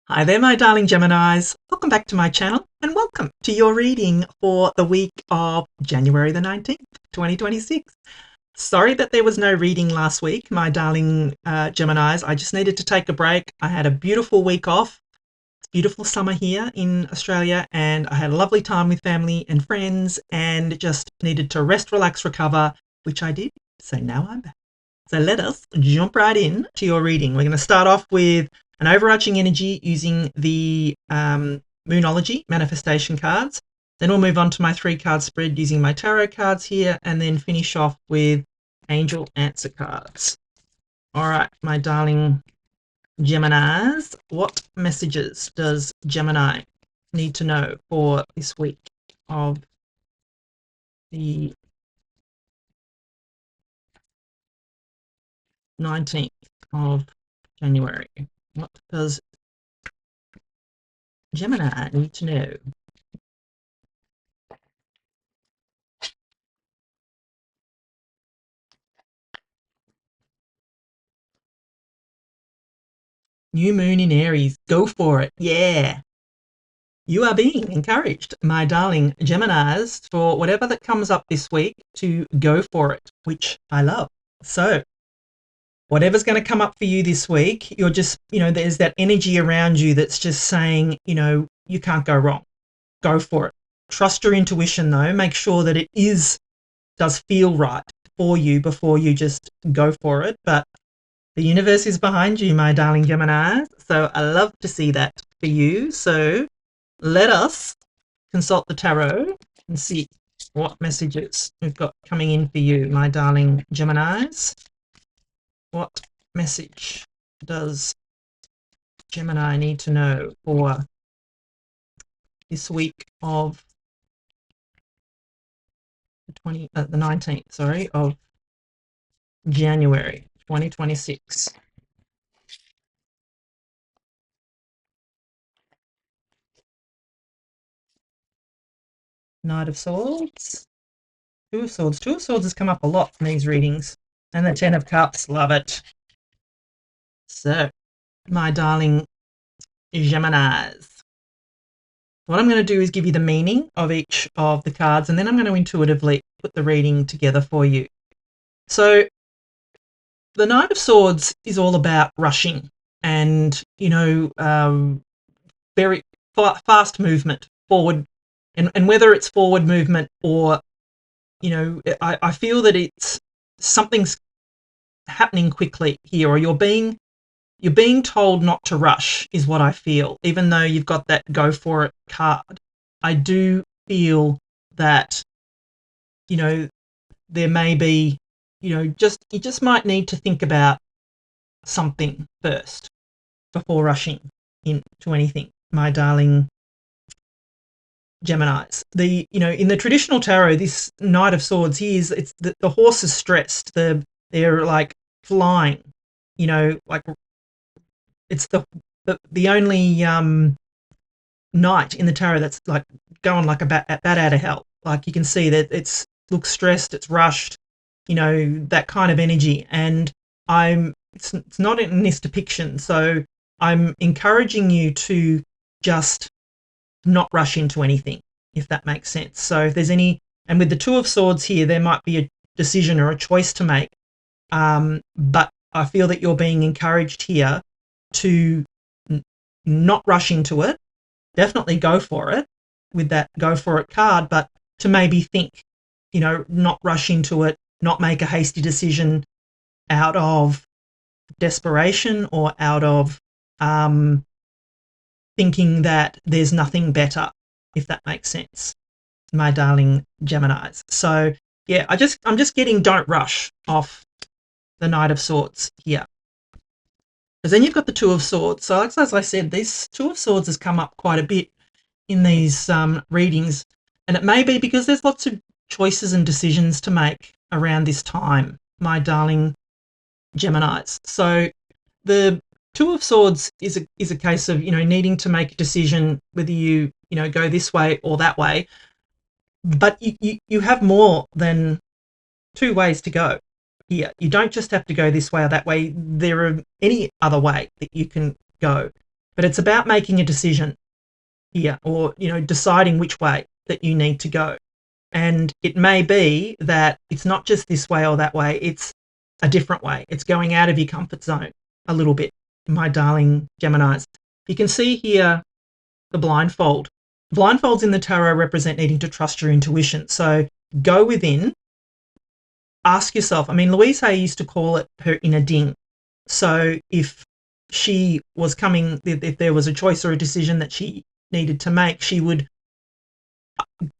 Hi there, my darling Geminis. Welcome back to my channel and welcome to your reading for the week of January the 19th, 2026. Sorry that there was no reading last week, my darling Geminis. I just needed to take a break. I had a beautiful week off. It's beautiful summer here in Australia and I had a lovely time with family and friends and just needed to rest, relax, recover, which I did. So now I'm back. So let us jump right in to your reading. We're going to start off with an overarching energy using the Moonology manifestation cards. Then we'll move on to my 3-card spread using my tarot cards here, and then finish off with angel answer cards. All right, my darling Geminis, what messages does Gemini need to know for this week of the 19th of January? What does Gemini need to know? New moon in Aries. Go for it. Yeah. You are being encouraged, my darling Geminis, for whatever that comes up this week to go for it, which I love. So whatever's going to come up for you this week, you're just, there's that energy around you that's just saying, you can't go wrong. Go for it. Trust your intuition though. Make sure that does feel right for you before you just go for it. But the universe is behind you, my darling Gemini. So I love to see that for you. So let us consult the tarot and see what messages we've got coming in for you, my darling Geminis. What message does Gemini need to know for this week of the 19th, of January 2026? Knight of Swords, Two of Swords. Two of Swords has come up a lot in these readings. And the Ten of Cups, love it. So, my darling Geminis, what I'm going to do is give you the meaning of each of the cards, and then I'm going to intuitively put the reading together for you. So, the Knight of Swords is all about rushing and, very fast movement forward. And whether it's forward movement or, I feel that something's happening quickly here, or you're being told not to rush, is what I feel. Even though you've got that go for it card, I do feel that, there may be, you just might need to think about something first before rushing into anything, my darling Geminis. In the traditional tarot, this Knight of Swords here it's the horse is stressed. They're like flying, like it's the only knight in the tarot that's like going like a bat out of hell. Like you can see that looks stressed, it's rushed, that kind of energy. And it's not in this depiction, so I'm encouraging you to just not rush into anything, if that makes sense. So if there's and with the Two of Swords here, there might be a decision or a choice to make. But I feel that you're being encouraged here to not rush into it. Definitely go for it with that go for it card, but to maybe think, not rush into it, not make a hasty decision out of desperation or out of thinking that there's nothing better, if that makes sense, my darling Geminis. So yeah, I'm just getting don't rush off the Knight of Swords here. Because then you've got the Two of Swords. So as I said, this Two of Swords has come up quite a bit in these readings, and it may be because there's lots of choices and decisions to make around this time, my darling Geminis. So the Two of Swords is a case of, needing to make a decision whether you go this way or that way. But you have more than two ways to go here. You don't just have to go this way or that way. There are any other way that you can go. but it's about making a decision here, or, deciding which way that you need to go. And it may be that it's not just this way or that way, it's a different way. It's going out of your comfort zone a little bit, my darling Geminis. You can see here the blindfold. Blindfolds in the tarot represent needing to trust your intuition. So go within, ask yourself. I mean, Louise Hay used to call it her inner ding. So if she was coming, if there was a choice or a decision that she needed to make, she would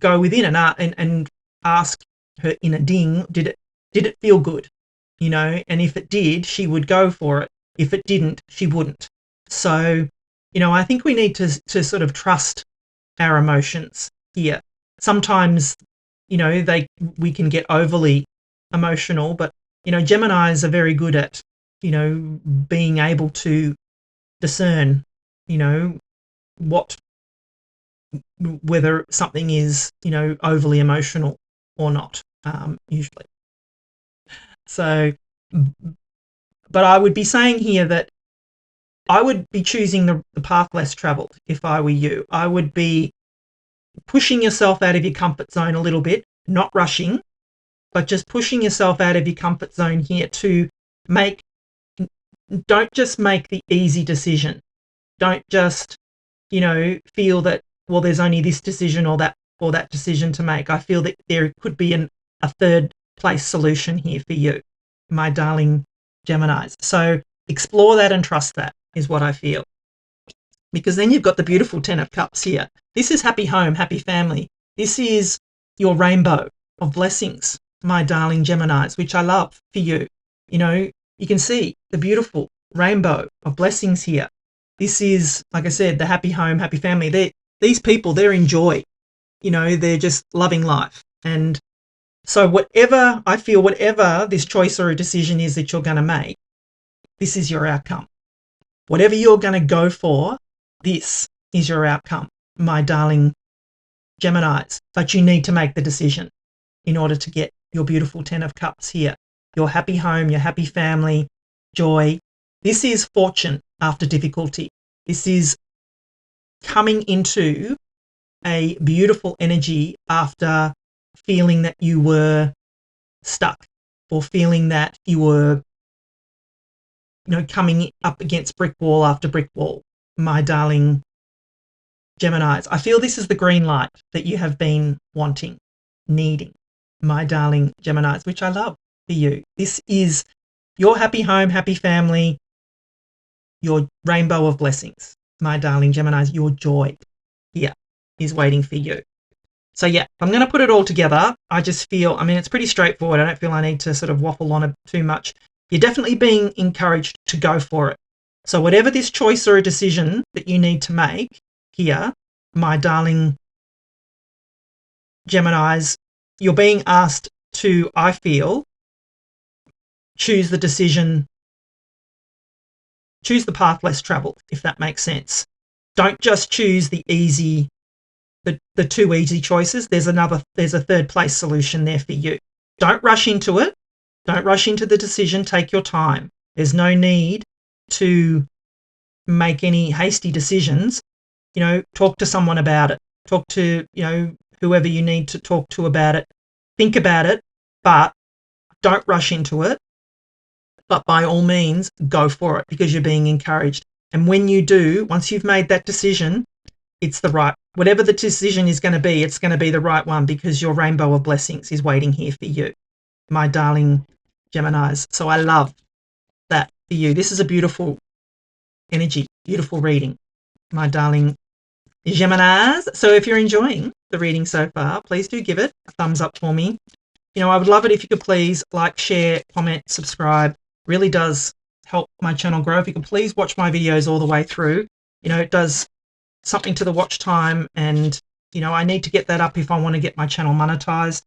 go within and ask her inner ding, did it feel good? And if it did, she would go for it. If it didn't, she wouldn't. So, I think we need to sort of trust our emotions here. Sometimes, we can get overly emotional, but, Geminis are very good at, being able to discern, whether something is, overly emotional or not, usually. So, but I would be saying here that I would be choosing the path less traveled if I were you. I would be pushing yourself out of your comfort zone a little bit, not rushing, but just pushing yourself out of your comfort zone here to don't just make the easy decision. Don't just, feel that, well, there's only this decision or that decision to make. I feel that there could be a third place solution here for you, my darling Geminis. So explore that and trust that is what I feel. Because then you've got the beautiful 10 of Cups here. This is happy home, happy family. This is your rainbow of blessings, my darling Geminis, which I love for you. You can see the beautiful rainbow of blessings here. This is, like I said, the happy home, happy family. These people, they're in joy. They're just loving life. And so whatever this choice or a decision is that you're going to make, this is your outcome. Whatever you're going to go for, this is your outcome, my darling Geminis. But you need to make the decision in order to get your beautiful 10 of Cups here. Your happy home, your happy family, joy. This is fortune after difficulty. This is coming into a beautiful energy after feeling that you were stuck, or feeling that you were, coming up against brick wall after brick wall, my darling Geminis. I feel this is the green light that you have been wanting, needing, my darling Geminis, which I love for you. This is your happy home, happy family, your rainbow of blessings, my darling Geminis. Your joy here is waiting for you. So yeah, I'm going to put it all together. I just feel, it's pretty straightforward. I don't feel I need to sort of waffle on it too much. You're definitely being encouraged to go for it. So whatever this choice or a decision that you need to make here, my darling Geminis, you're being asked to, I feel, choose the path less traveled, if that makes sense. Don't just choose the two easy choices. There's a third place solution there for you. Don't rush into it. Don't rush into the decision. Take your time. There's no need to make any hasty decisions. Talk to someone about it. Talk to, whoever you need to talk to about it. Think about it, but don't rush into it. But by all means, go for it, because you're being encouraged. And when you do, once you've made that decision, it's whatever the decision is going to be, it's going to be the right one, because your rainbow of blessings is waiting here for you, my darling Geminis. So I love that for you. This is a beautiful energy, beautiful reading, my darling Geminis. So if you're enjoying the reading so far, please do give it a thumbs up for me. I would love it if you could please like, share, comment, subscribe. Really does help my channel grow. If you could please watch my videos all the way through. It does something to the watch time, and I need to get that up if I want to get my channel monetized.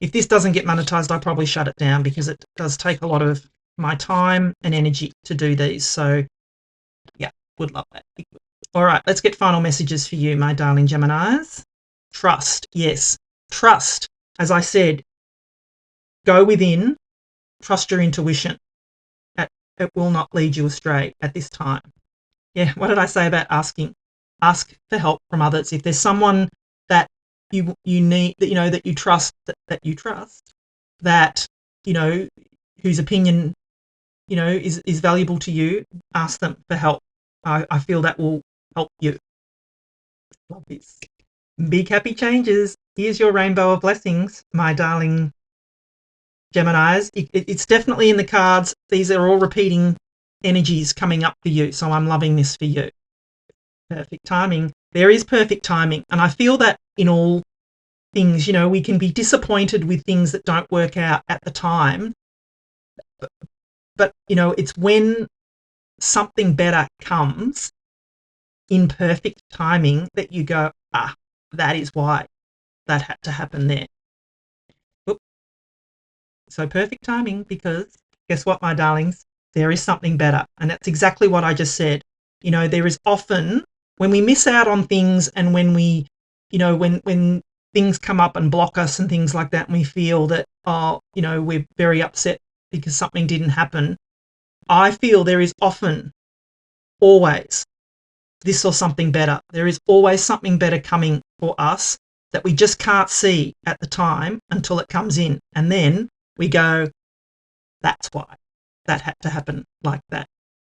If this doesn't get monetized, I probably shut it down, because it does take a lot of my time and energy to do these. So yeah, would love that. All right, let's get final messages for you, my darling Geminis. Trust. Yes, trust. As I said, go within, trust your intuition. It will not lead you astray at this time. Yeah, what did I say about asking? Ask for help from others. If there's someone that you need, that that you trust, that you know whose opinion is valuable to you, ask them for help. I feel that will help you. Love this. Big happy changes. Here's your rainbow of blessings, my darling Geminis. It's definitely in the cards. These are all repeating energies coming up for you, so I'm loving this for you. Perfect timing. There is perfect timing, and I feel that in all things, we can be disappointed with things that don't work out at the time, but it's when something better comes in perfect timing that you go, that is why that had to happen there. So perfect timing, because guess what, my darlings? There is something better. And that's exactly what I just said. There is often, when we miss out on things, and when we, when things come up and block us and things like that, and we feel that, we're very upset because something didn't happen, I feel there is often, always, this or something better. There is always something better coming for us that we just can't see at the time until it comes in. And then we go, that's why that had to happen like that.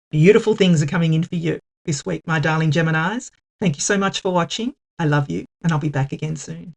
Beautiful things are coming in for you this week, my darling Geminis. Thank you so much for watching. I love you, and I'll be back again soon.